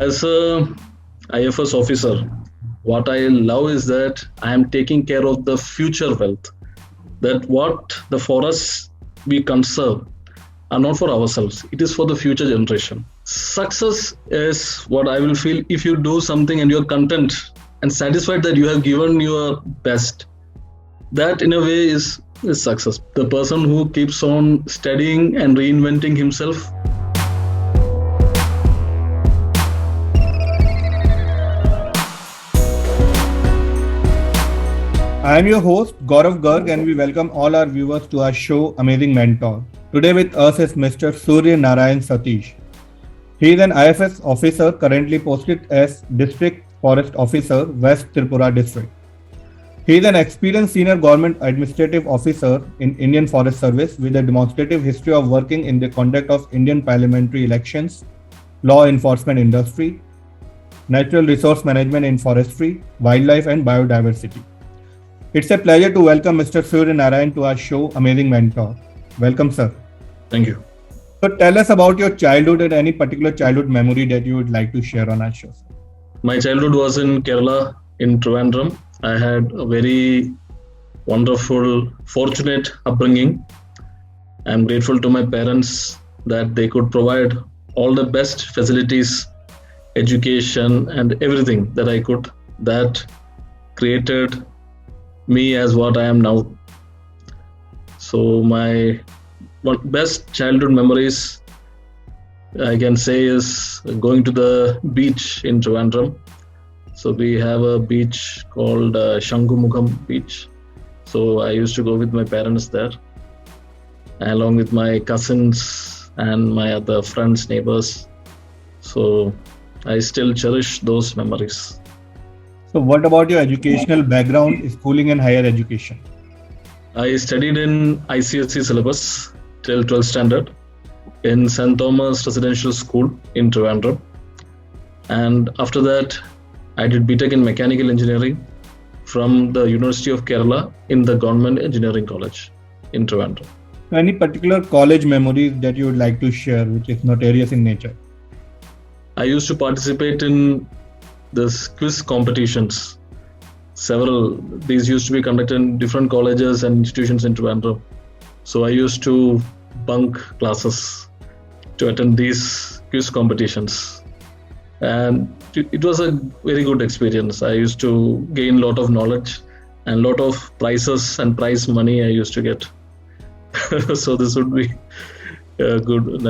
As a IFS officer, what I love is that I am taking care of the future wealth. That what the forests we conserve are not for ourselves, it is for the future generation. Success is what I will feel if you do something and you're content and satisfied that you have given your best. That in a way is success. The person who keeps on studying and reinventing himself. I am your host Gaurav Garg and we welcome all our viewers to our show Amazing Mentor. Today with us is Mr. Soorya Narayan Satheesh. He is an IFS officer currently posted as District Forest Officer, West Tripura District. He is an experienced senior government administrative officer in Indian Forest Service with a demonstrative history of working in the conduct of Indian Parliamentary Elections, law enforcement industry, natural resource management in forestry, wildlife and biodiversity. It's a pleasure to welcome Mr. Soorya Narayan to our show Amazing Mentor. Welcome, sir. Thank you. So tell us about your childhood and any particular childhood memory that you would like to share on our show. My childhood was in Kerala, in Trivandrum. I had a very wonderful, fortunate upbringing. I'm grateful to my parents that they could provide all the best facilities, education, and everything that I could. That created me as what I am now. So my best childhood memories I can say is going to the beach in Trivandrum. So we have a beach called Shangumukham Beach. So I used to go with my parents there, along with my cousins and my other friends, neighbors. So I still cherish those memories. So what about your educational background, schooling and higher education? I studied in ICSE syllabus till 12th standard in St. Thomas Residential School in Trivandrum. And after that, I did BTech in Mechanical Engineering from the University of Kerala in the Government Engineering College in Trivandrum. Any particular college memories that you would like to share which is notorious in nature? I used to participate in this quiz competitions. These used to be conducted in different colleges and institutions in Trivandrum. So I used to bunk classes to attend these quiz competitions. And it was a very good experience. I used to gain a lot of knowledge and a lot of prizes and prize money I used to get. So this would be a good,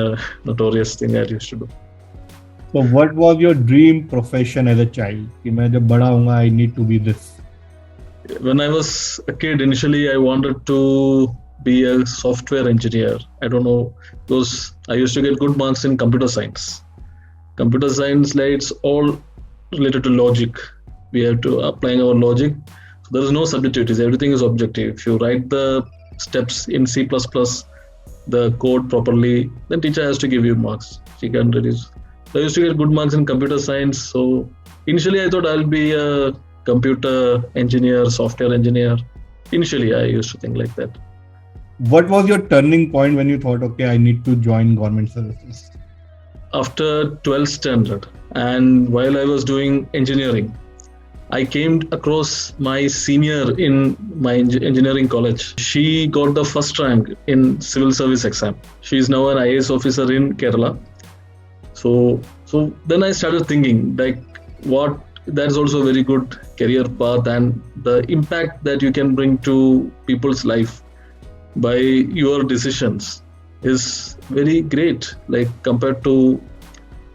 notorious thing I used to do. So what was your dream profession as a child? कि मैं जब बड़ा होऊंगा, I need to be this. When I was a kid, initially I wanted to be a software engineer. I don't know, because I used to get good marks in computer science. Computer science, like, it's all related to logic. We have to applying our logic. So there is no subjectivities. Everything is objective. If you write the steps in C++, the code properly, then teacher has to give you marks. She can reduce. So I used to get good marks in computer science. So initially I thought I'll be a computer engineer, software engineer. Initially I used to think like that. What was your turning point when you thought, okay, I need to join government services? After 12th standard, and while I was doing engineering, I came across my senior in my engineering college. She got the first rank in civil service exam. She is now an IAS officer in Kerala. So then I started thinking, like, that's also a very good career path, and the impact that you can bring to people's life by your decisions is very great. Like, compared to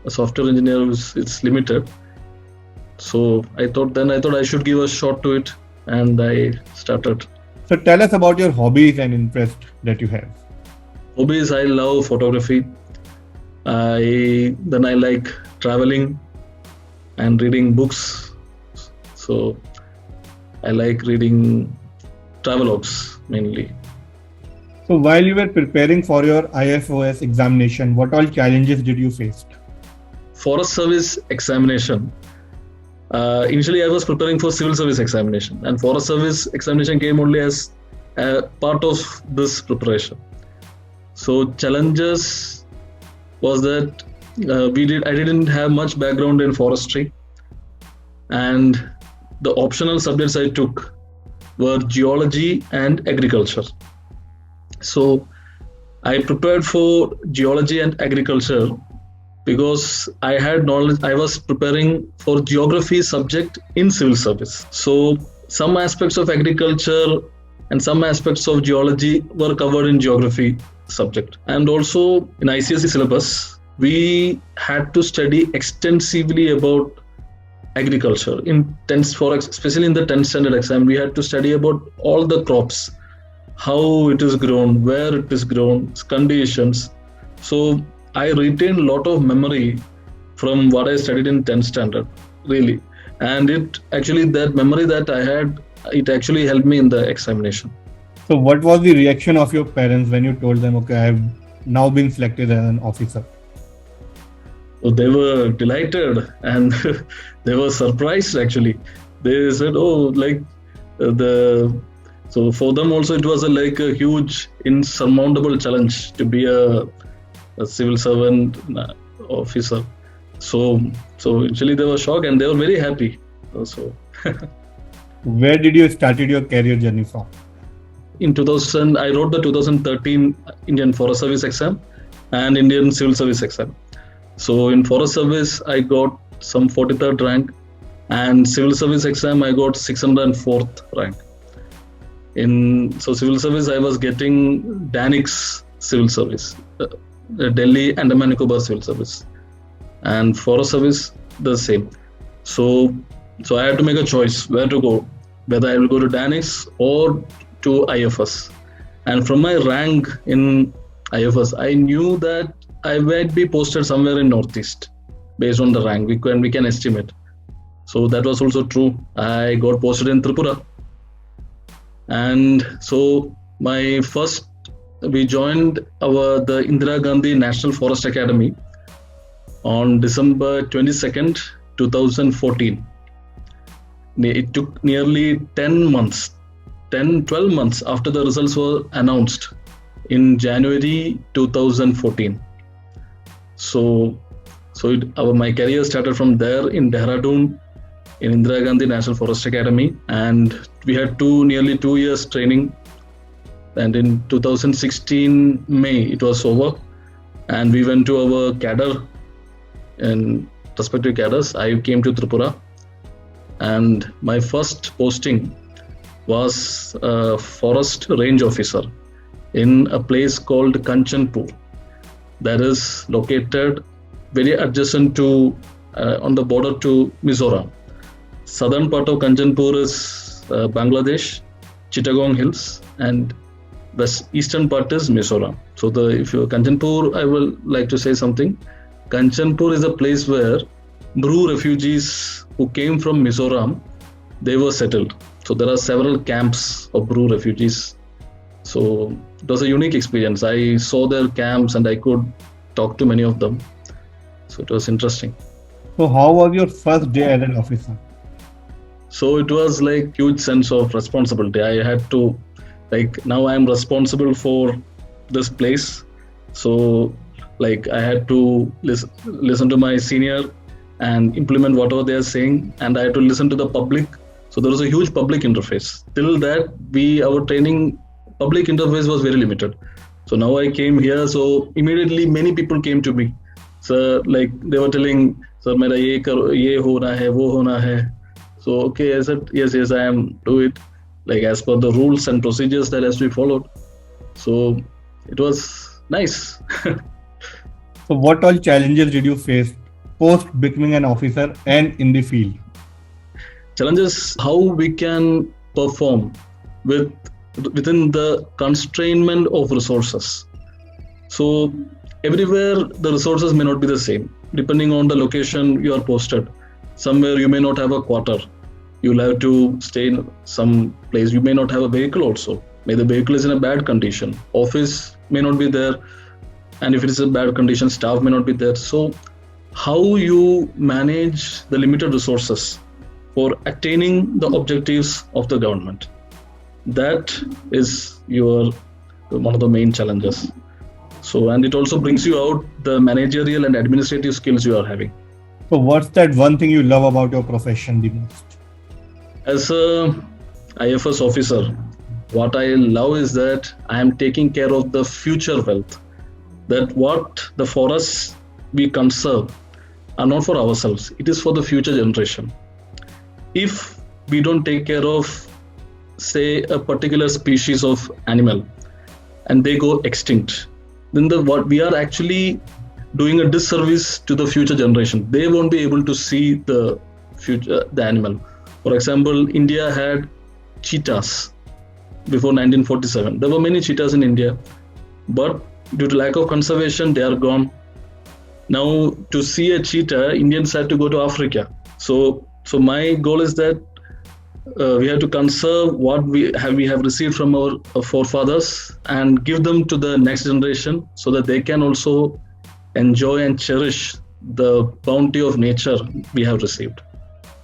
a software engineer, it's limited. So I thought I should give a shot to it, and I started. So tell us about your hobbies and interests that you have. Hobbies, I love photography. I like traveling and reading books. So I like reading travelogues mainly. So while you were preparing for your IFOS examination, what all challenges did you face? Forest Service examination. Initially I was preparing for civil service examination, and Forest Service examination came only as a part of this preparation. So challenges was that I didn't have much background in forestry, and the optional subjects I took were geology and agriculture. So I prepared for geology and agriculture because I had knowledge. I was preparing for geography subject in civil service. So some aspects of agriculture and some aspects of geology were covered in geography subject. And also in ICSE syllabus, we had to study extensively about agriculture in especially in the 10th standard exam. We had to study about all the crops, how it is grown, where it is grown, conditions. So I retained a lot of memory from what I studied in 10th standard, really. And that memory that I had, it actually helped me in the examination. So what was the reaction of your parents when you told them, okay, I have now been selected as an officer? So they were delighted and they were surprised actually. They said, oh, so for them also it was a huge insurmountable challenge to be a civil servant officer. So actually they were shocked and they were very happy also. Where did you started your career journey from? In 2000, I wrote the 2013 Indian Forest Service exam and Indian Civil Service exam. So in Forest Service, I got some 43rd rank, and Civil Service exam, I got 604th rank. In Civil Service, I was getting Danix Civil Service, Delhi Andaman Nicobar Civil Service, and Forest Service the same. So I had to make a choice where to go, whether I will go to Danix or to IFS. And from my rank in IFS, I knew that I might be posted somewhere in Northeast based on the rank. We can estimate. So that was also true. I got posted in Tripura. And so we joined the Indira Gandhi National Forest Academy on December 22nd, 2014. It took nearly 12 months after the results were announced in January 2014. So my career started from there in Dehradun in Indira Gandhi National Forest Academy, and we had nearly 2 years training. And in 2016 May it was over, and we went to our cadre and respective cadres. I came to Tripura, and my first posting was a forest range officer in a place called Kanchanpur, that is located very adjacent to on the border to Mizoram. Southern part of Kanchanpur is Bangladesh, Chittagong Hills, and eastern part is Mizoram. So if you're Kanchanpur, I will like to say something. Kanchanpur is a place where Bru refugees who came from Mizoram, they were settled. So there are several camps of Bru refugees. So it was a unique experience. I saw their camps and I could talk to many of them. So it was interesting. So how was your first day as an officer? So it was like huge sense of responsibility. I had to, now I am responsible for this place. So I had to listen to my senior and implement whatever they are saying, and I had to listen to the public. So there was a huge public interface. Till that, our training public interface was very limited. So now I came here, so immediately many people came to me. So they were telling, sir, mera ye hona hai, wo hona hai. So okay, I said, yes, I am do it. As per the rules and procedures that has to be followed. So it was nice. So what all challenges did you face post becoming an officer and in the field? Challenges, how we can perform within the constrainment of resources. So everywhere the resources may not be the same, depending on the location you are posted. Somewhere you may not have a quarter. You'll have to stay in some place. You may not have a vehicle also. Maybe the vehicle is in a bad condition. Office may not be there. And if it is a bad condition, staff may not be there. So how you manage the limited resources for attaining the objectives of the government. That is one of the main challenges. So, and it also brings you out the managerial and administrative skills you are having. So what's that one thing you love about your profession the most? As a IFS officer, what I love is that I am taking care of the future wealth. That what the forests we conserve are not for ourselves, it is for the future generation. If we don't take care of, say, a particular species of animal and they go extinct, then what we are actually doing a disservice to the future generation. They won't be able to see the animal. For example, India had cheetahs before 1947. There were many cheetahs in India, but due to lack of conservation, they are gone. Now, to see a cheetah, Indians had to go to Africa. So my goal is that we have to conserve what we have received from our forefathers and give them to the next generation so that they can also enjoy and cherish the bounty of nature we have received.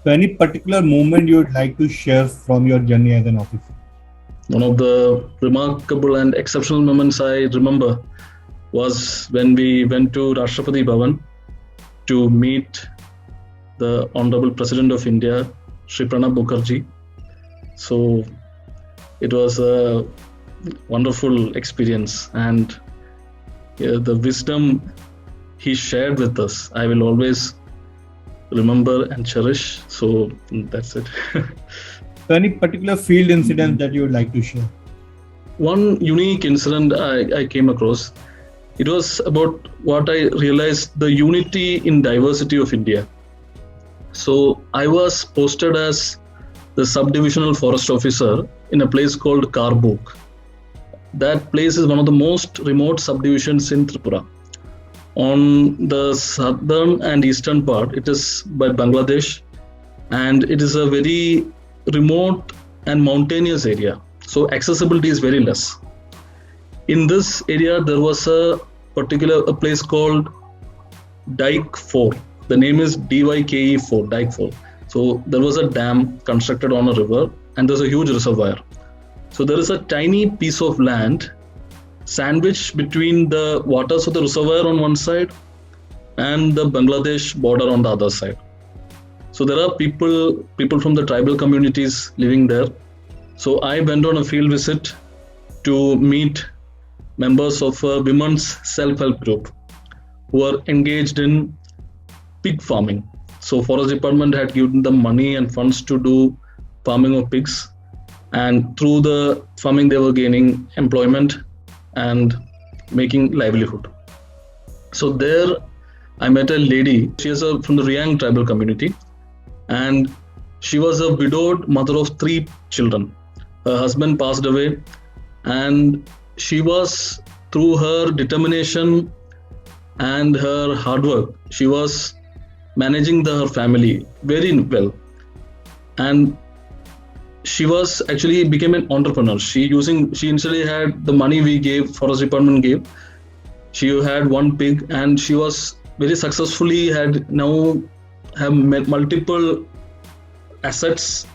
So any particular moment you would like to share from your journey as an officer? One of the remarkable and exceptional moments I remember was when we went to Rashtrapati Bhavan to meet the Honorable President of India, Shri Pranab Mukherjee. So it was a wonderful experience, and the wisdom he shared with us, I will always remember and cherish. So that's it. So any particular field incident that you would like to share? One unique incident I came across, it was about what I realized, the unity in diversity of India. So I was posted as the subdivisional forest officer in a place called Karbuk. That place is one of the most remote subdivisions in Tripura. On the southern and eastern part, it is by Bangladesh, and it is a very remote and mountainous area. So accessibility is very less. In this area, there was a place called Dike 4. The name is DYKE 4, Dike 4. So there was a dam constructed on a river, and there's a huge reservoir. So there is a tiny piece of land sandwiched between the waters of the reservoir on one side and the Bangladesh border on the other side. So there are people from the tribal communities living there. So I went on a field visit to meet members of a women's self-help group who are engaged in pig farming. So Forest Department had given them money and funds to do farming of pigs, and through the farming they were gaining employment and making livelihood. So there I met a lady. She is from the Riang tribal community, and she was a widowed mother of 3 children. Her husband passed away, and she was, through her determination and her hard work, she was managing her family very well. And she was actually became an entrepreneur. She initially had the money we gave, Forest Department gave. She had 1 pig, and she was very successfully have multiple assets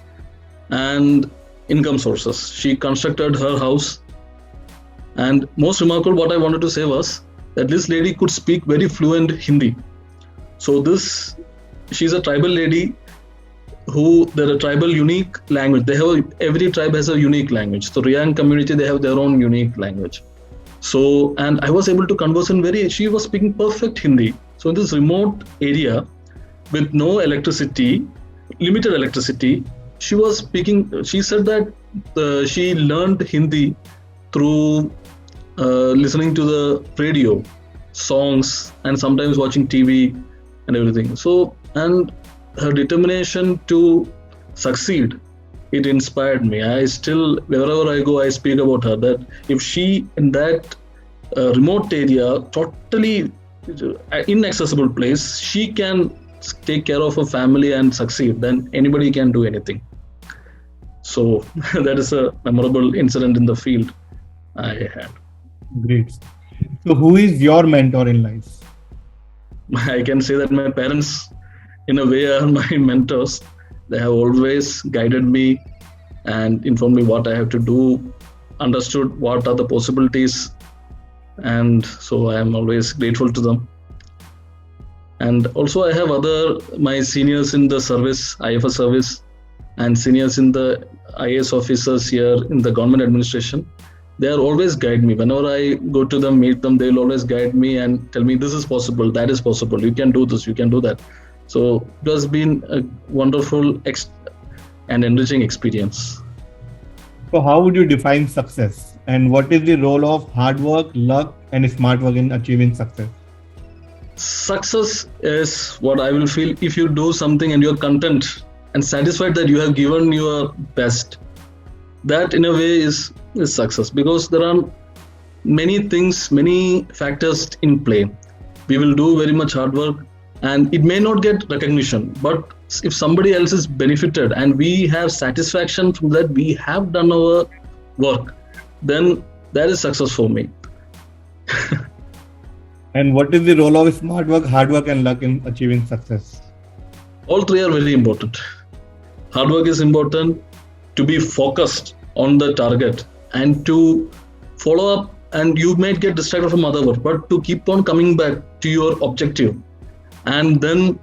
and income sources. She constructed her house, and most remarkable, what I wanted to say was that this lady could speak very fluent Hindi. So she's a tribal lady they're a tribal unique language. Every tribe has a unique language. So Riang community, they have their own unique language. So, and I was able to converse she was speaking perfect Hindi. So in this remote area with no electricity, limited electricity, she was speaking, she said that she learned Hindi through listening to the radio, songs, and sometimes watching TV and everything. So, and her determination to succeed, it inspired me. I still, wherever I go, I speak about her, that if she in that remote area, totally inaccessible place, she can take care of her family and succeed, then anybody can do anything. So that is a memorable incident in the field I had. Great. So who is your mentor in life? I can say that my parents, in a way, are my mentors. They have always guided me and informed me what I have to do, understood what are the possibilities and so I am always grateful to them. And also I have my seniors in the service, IFS service, and seniors in the IAS officers here in the government administration. They are always guide me. Whenever I go to them, meet them, they will always guide me and tell me this is possible, that is possible, you can do this, you can do that. So it has been a wonderful and enriching experience. So how would you define success? And what is the role of hard work, luck, and smart work in achieving success? Success is what I will feel if you do something and you're content and satisfied that you have given your best. That in a way is success, because there are many things, many factors in play. We will do very much hard work and it may not get recognition, but if somebody else is benefited and we have satisfaction from that, we have done our work, then that is success for me. And what is the role of smart work, hard work, and luck in achieving success? All three are very important. Hard work is important, to be focused on the target and to follow up, and you might get distracted from other work, but to keep on coming back to your objective. And then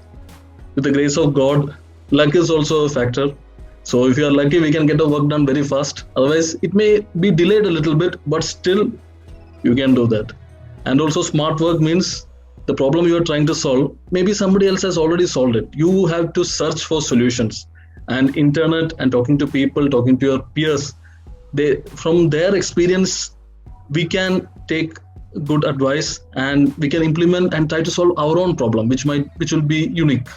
with the grace of God, luck is also a factor. So if you are lucky, we can get the work done very fast. Otherwise, it may be delayed a little bit, but still you can do that. And also smart work means the problem you are trying to solve, maybe somebody else has already solved it. You have to search for solutions, and internet and talking to people, talking to your peers, from their experience, we can take good advice and we can implement and try to solve our own problem, which will be unique.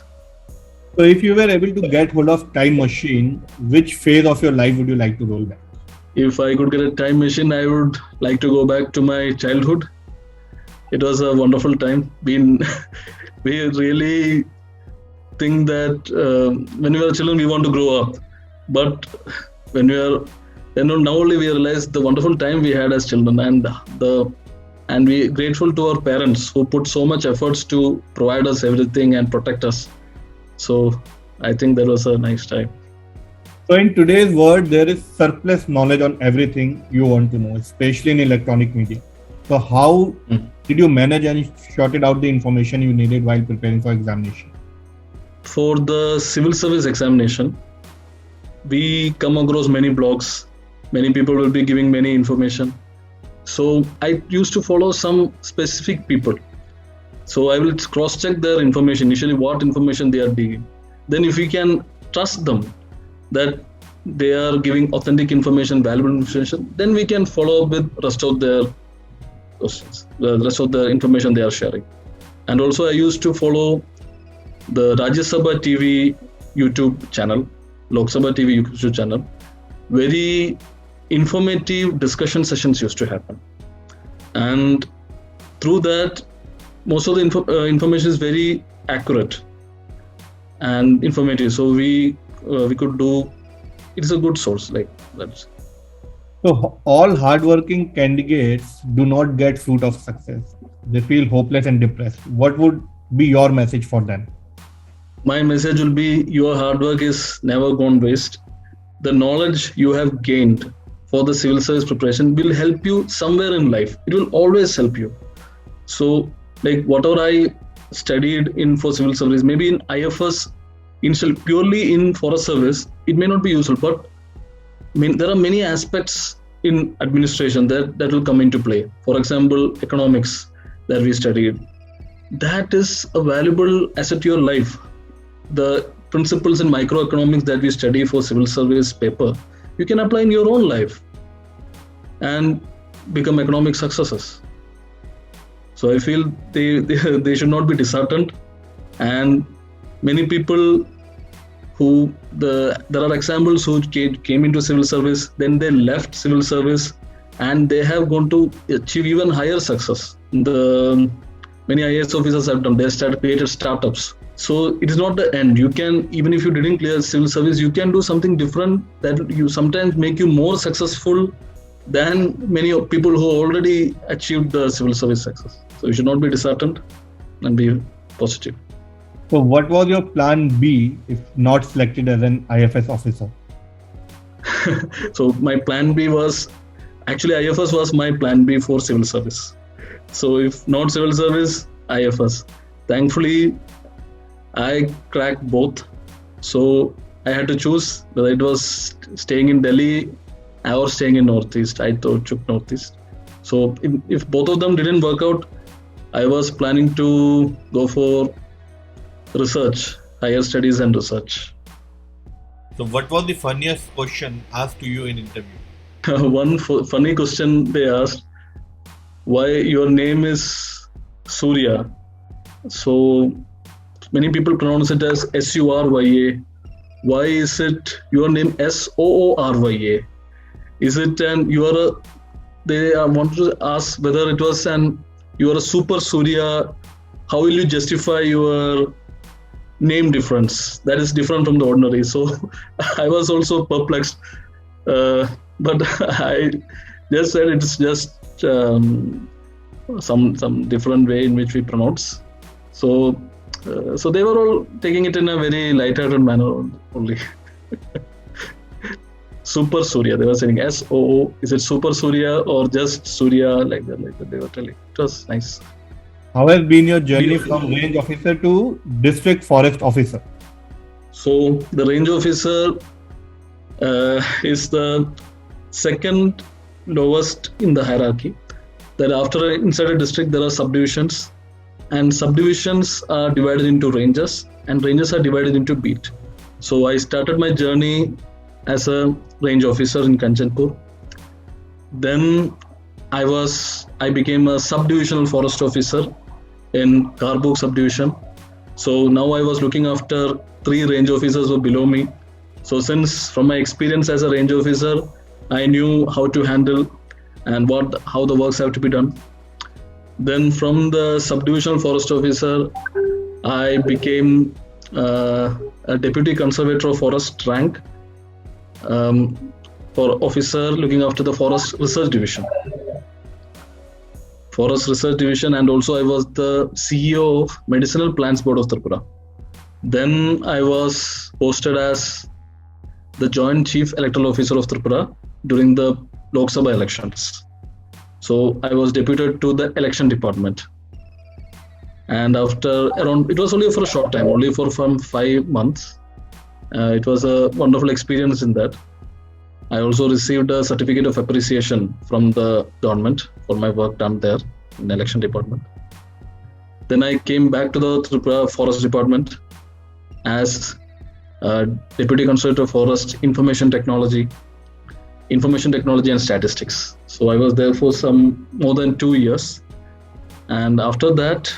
So if you were able to get hold of time machine, which phase of your life would you like to roll back? If I could get a time machine, I would like to go back to my childhood. It was a wonderful time. We really think that when we were children, we want to grow up. But when now only we realize the wonderful time we had as children, and we are grateful to our parents who put so much efforts to provide us everything and protect us. So I think that was a nice time. So in today's world, there is surplus knowledge on everything you want to know, especially in electronic media. So how did you manage and sorted out the information you needed while preparing for examination? For the civil service examination, we come across many blogs. Many people will be giving many information. So I used to follow some specific people. So I will cross-check their information, initially what information they are giving. Then if we can trust them that they are giving authentic information, valuable information, then we can follow up with rest of their questions, the rest of the information they are sharing. And also I used to follow the Rajya Sabha TV YouTube channel, Lok Sabha TV YouTube channel. Very informative discussion sessions used to happen. And through that, most of the information is very accurate and informative. So we could do, it is a good source like that. So all hardworking candidates do not get fruit of success. They feel hopeless and depressed. What would be your message for them? My message will be, your hard work is never gone waste. The knowledge you have gained for the civil service preparation will help you somewhere in life. It will always help you. So like whatever I studied for civil service, maybe in IFS, purely in forest service, it may not be useful, but there are many aspects in administration that will come into play. For example, economics that we studied. That is a valuable asset to your life. The principles in microeconomics that we study for civil service paper, you can apply in your own life and become economic successes. So I feel they should not be disheartened. And many people there are examples who came into civil service, then they left civil service and they have gone to achieve even higher success. Many IAS officers have done, they created startups. So it is not the end. You can, even if you didn't clear civil service, you can do something different that you sometimes make you more successful than many people who already achieved the civil service success. So you should not be disheartened and be positive. So what was your plan B if not selected as an IFS officer? So my plan B was, actually IFS was my plan B for civil service. So if not civil service, IFS. Thankfully, I cracked both. So I had to choose whether it was staying in Delhi or staying in Northeast. I took Northeast. So if both of them didn't work out, I was planning to go for research, higher studies and research. So what was the funniest question asked to you in interview? One funny question they asked, why your name is Soorya? So many people pronounce it as Surya. Why is it your name Soorya? Is it they wanted to ask whether it was you are a super Surya. How will you justify your name difference? That is different from the ordinary. So I was also perplexed. But I just said it's just some different way in which we pronounce. So they were all taking it in a very light-hearted manner only. Super Surya, they were saying SOO. Is it Super Surya or just Surya? Like that. They were telling. It was nice. How has been your journey from range officer to district forest officer? So the range officer is the second lowest in the hierarchy. That after inside a district there are subdivisions, and subdivisions are divided into ranges, and ranges are divided into beat. So I started my journey as a range officer in Kanchanpur. Then I became a subdivisional forest officer in Karbuk subdivision. So now I was looking after 3 range officers who were below me. So since from my experience as a range officer, I knew how to handle and how the works have to be done. Then from the subdivisional forest officer, I became a deputy conservator of forest rank for officer looking after the forest research division. And also I was the CEO of Medicinal Plants Board of Tripura. Then I was posted as the Joint Chief Electoral Officer of Tripura during the Lok Sabha elections. So I was deputed to the election department. And after it was only for a short time, only for from 5 months. It was a wonderful experience in that. I also received a certificate of appreciation from the government for my work done there in the election department. Then I came back to the Tripura Forest Department as Deputy Conservator of Forest Information Technology and Statistics. So I was there for some more than 2 years. And after that,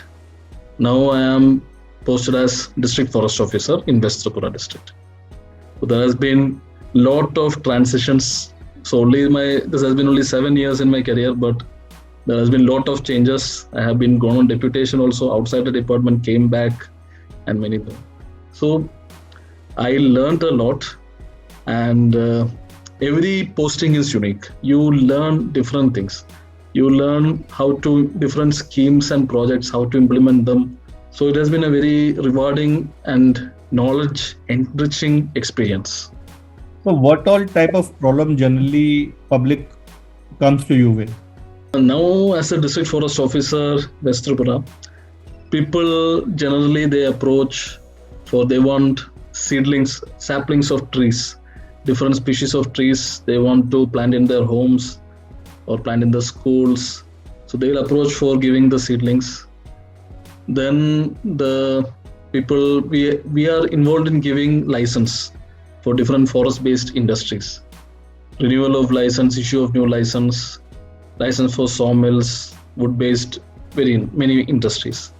now I am posted as District Forest Officer in West Tripura District. So there has been lot of transitions. So this has been only 7 years in my career, but there has been lot of changes. I have been gone on deputation also outside the department, came back, and many more. So I learned a lot, and every posting is unique. You learn different things. You learn different schemes and projects, how to implement them. So it has been a very rewarding and knowledge enriching experience. So what all type of problem generally public comes to you with? Now as a district forest officer, West Tripura, people generally they approach they want seedlings, saplings of trees, different species of trees they want to plant in their homes or plant in the schools. So they'll approach for giving the seedlings. Then the people, we are involved in giving license for different forest-based industries. Renewal of license, issue of new license for sawmills, wood-based, many industries.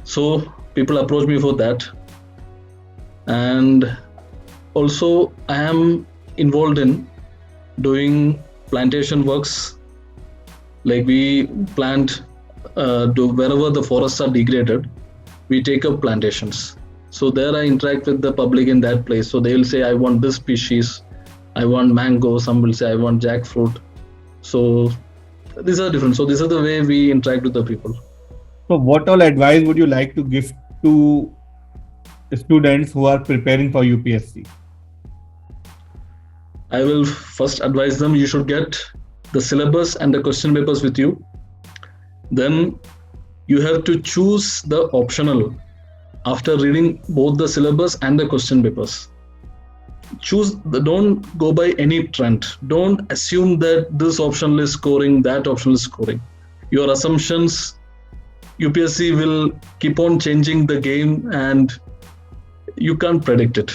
So people approach me for that. And also I am involved in doing plantation works. Like we plant, wherever the forests are degraded, we take up plantations. So there I interact with the public in that place. So they'll say, I want this species, I want mango, some will say I want jackfruit. So these are different. So this is the way we interact with the people. So what all advice would you like to give to students who are preparing for UPSC? I will first advise them, you should get the syllabus and the question papers with you. Then you have to choose the optional after reading both the syllabus and the question papers. Don't go by any trend. Don't assume that this optional is scoring, that optional is scoring. Your assumptions, UPSC will keep on changing the game and you can't predict it.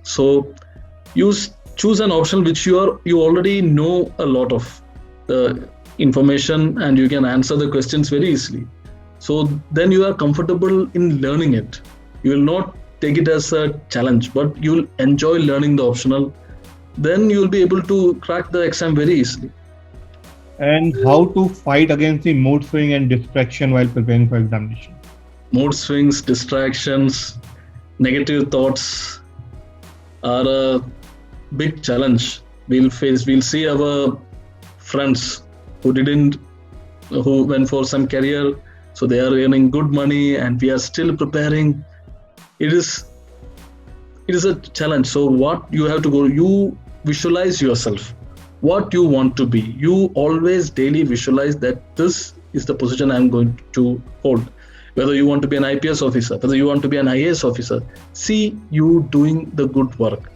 So choose an option which you already know a lot of the information and you can answer the questions very easily. So then you are comfortable in learning it. You will not take it as a challenge, but you'll enjoy learning the optional. Then you'll be able to crack the exam very easily. And how to fight against the mood swing and distraction while preparing for examination? Mood swings, distractions, negative thoughts are a big challenge we'll face. We'll see our friends who went for some career, so they are earning good money and we are still preparing. It is a challenge. So what you have to go, you visualize yourself, what you want to be. You always daily visualize that this is the position I'm going to hold. Whether you want to be an IPS officer, whether you want to be an IAS officer, see you doing the good work.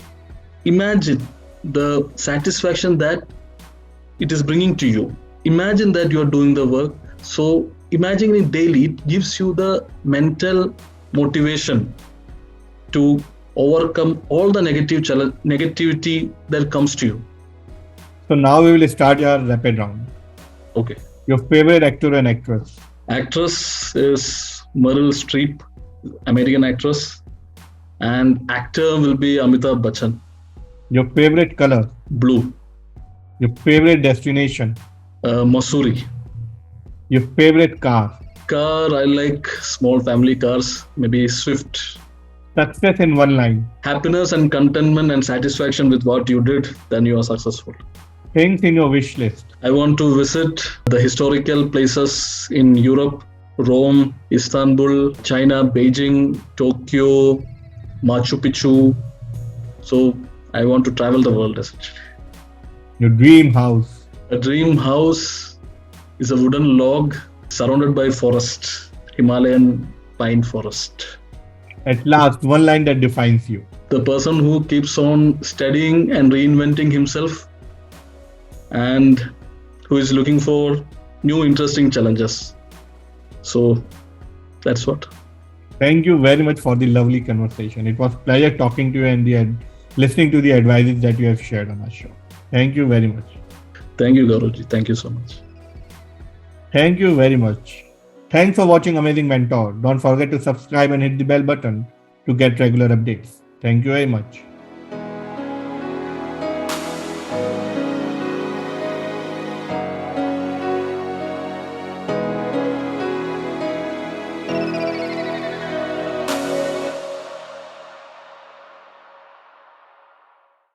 Imagine the satisfaction that it is bringing to you. Imagine that you are doing the work. So imagining it daily, it gives you the mental motivation to overcome all the negativity that comes to you. So now we will start your rapid round. Okay. Your favorite actor and actress? Actress is Meryl Streep, American actress, and actor will be Amitabh Bachchan. Your favorite color? Blue. Your favorite destination? Missouri. Your favorite car? Car, I like small family cars, maybe Swift. Success in one line? Happiness and contentment and satisfaction with what you did, then you are successful. Things in your wish list? I want to visit the historical places in Europe, Rome, Istanbul, China, Beijing, Tokyo, Machu Picchu. So I want to travel the world essentially. Your dream house? A dream house is a wooden log surrounded by forest, Himalayan pine forest. At last, one line that defines you? The person who keeps on studying and reinventing himself and who is looking for new interesting challenges. So that's what. Thank you very much for the lovely conversation. It was a pleasure talking to you and listening to the advices that you have shared on our show. Thank you very much. Thank you, Gauravji. Thank you so much. Thank you very much. Thanks for watching Amazing Mentor. Don't forget to subscribe and hit the bell button to get regular updates. Thank you very much.